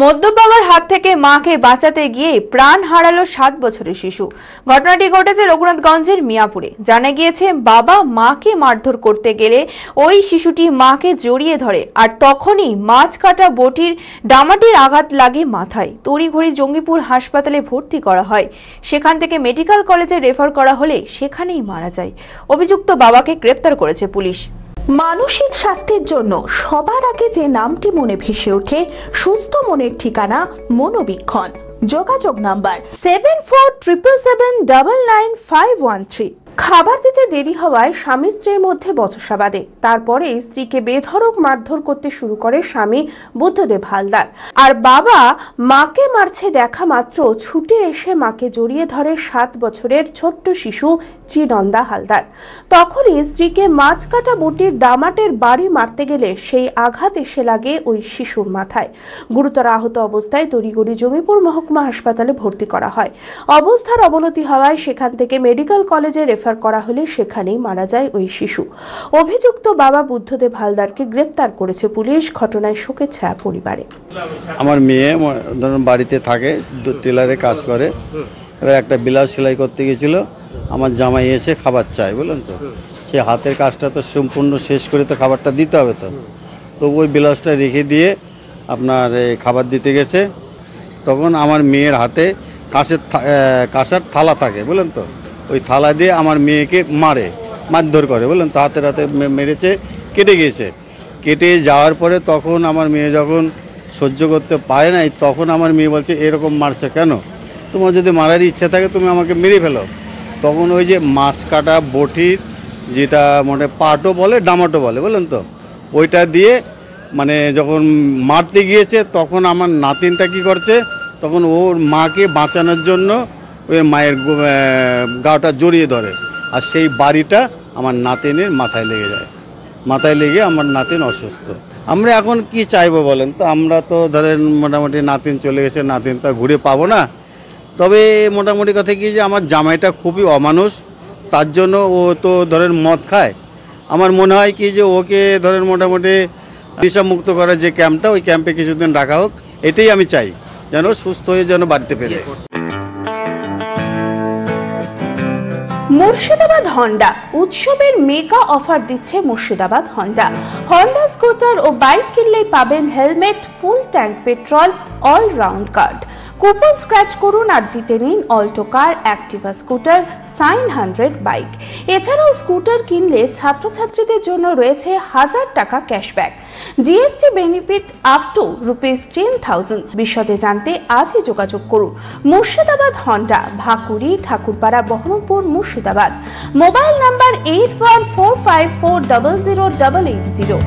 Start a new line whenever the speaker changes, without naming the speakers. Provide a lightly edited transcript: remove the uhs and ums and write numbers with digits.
মদ্যপানের হাত থেকে মাকে বাঁচাতে গিয়ে প্রাণ হারালো 7 বছরের শিশু। ঘটনাটি ঘটেছে রঘুনাথগঞ্জের মিয়াপুরে। জানা গিয়েছে, বাবা মাকে মারধর করতে গেলে ওই শিশুটি মাকে জড়িয়ে ধরে, আর তখনই মাছ কাটা বটির ডামাটির আঘাত লাগে মাথায়। তড়িঘড়ি জঙ্গিপুর হাসপাতালে ভর্তি করা হয়। সেখান থেকে মেডিকেল কলেজে রেফার করা হলে সেখানেই মারা যায়। অভিযুক্ত বাবাকে গ্রেপ্তার করেছে পুলিশ।
মানসিক স্বাস্থ্যের জন্য সবার আগে যে নামটি মনে ভেসে ওঠে, সুস্থ মনের ঠিকানা মনোবীক্ষণ। যোগাযোগ নাম্বার 7477799513। খাবার দিতে দেরি হওয়ায় স্বামী স্ত্রীর মধ্যে বচসা বাধে। তারপরে স্ত্রীকে বেধড়ক মারধর করতে শুরু করে স্বামী বুদ্ধদেব হালদার। আর বাবা মাকে মারছে দেখা মাত্র ছুটে এসে মাকে জড়িয়ে ধরে 7 বছরের ছোট্ট শিশু চিনন্দা হালদার। তখনই স্ত্রীকে মাছ কাটা বটির ডামাটের বাড়ি মারতে গেলে সেই আঘাত এসে লাগে ওই শিশুর মাথায়। গুরুতর আহত অবস্থায় তড়িঘড়ি জঙ্গিপুর মহকুমা হাসপাতালে ভর্তি করা হয়। অবস্থার অবনতি হওয়ায় সেখান থেকে মেডিকেল কলেজে রেফার করা হলে সেখানেই মারা যায় ওই শিশু। অভিযুক্ত বাবা বুদ্ধদেব হালদারকে গ্রেপ্তার করেছে পুলিশ। ঘটনায় শোকের ছায়া পরিবারে।
আমার মেয়ে ধরুন বাড়িতে থাকে, টেলারে কাজ করে। এবার একটা ব্লাউজ সেলাই করতে গেছিল, আমার জামাই এসে খাবার চাই, বললেন তো সে হাতের কাজটা তো সম্পূর্ণ শেষ করে তো খাবারটা দিতে হবে। তো ওই ব্লাউজটা রেখে দিয়ে আপনার খাবার দিতে গেছে। তখন আমার মেয়ের হাতে কাঁসার থালা থাকে, বললেন তো ওই থালা দিয়ে আমার মেয়েকে মারধর করে, বললেন তো হাতে মেরেছে, কেটে গিয়েছে। কেটে যাওয়ার পরে তখন আমার মেয়ে যখন সহ্য করতে পারে নাই, তখন আমার মেয়ে বলছে এরকম মারছে কেন, তোমার যদি মারার ইচ্ছা থাকে তুমি আমাকে মেরে ফেলো। তখন ওই যে মাছ কাটা বটির যেটা মানে পাটও বলে ডামাটো বলে, বললেন তো ওইটা দিয়ে মানে যখন মারতে গিয়েছে, তখন আমার নাতিনটা কি করছে, তখন ওর মাকে বাঁচানোর জন্য ওই মায়ের গাটা জড়িয়ে ধরে, আর সেই বাড়িটা আমার নাতিনের মাথায় লেগে যায়। মাথায় লেগে আমার নাতিন অসুস্থ। আমরা এখন কি চাইবো বলেন তো, আমরা তো ধরেন মোটামুটি নাতিন চলে গেছে, নাতিন তো ঘুরে পাবো না। তবে মোটামুটি কথা কি যে আমার জামাইটা খুবই অমানুষ, তার জন্য ও তো ধরেন মদ খায়। আমার মনে হয় কি যে ওকে ধরেন মোটামুটি নেশামুক্ত করার যে ক্যাম্পটা, ওই ক্যাম্পে কিছুদিন রাখা হোক, এটাই আমি চাই, যেন সুস্থ হয়ে যেন বাড়িতে ফেরে।
মুর্শিদাবাদ হন্ডা উৎসবের মেগা অফার দিচ্ছে মুর্শিদাবাদ হন্ডা। হন্ডা স্কুটার ও বাইক কিনলেই পাবেন helmet, full tank petrol, all round card. Coupon scratch করুন আর জিতে নিন Alto car, Activa scooter, Shine 100 bike. এছাড়াও স্কুটার কিনলে ছাত্রছাত্রীদের জন্য রয়েছে 1000 টাকা cashback, GST benefit up to ₹10,000। বিশদে জানতে আজই যোগাযোগ করুন। Murshidabad Honda, Bhakuri, Thakurpara, Baharampur, Murshidabad. Mobile number 8145400880।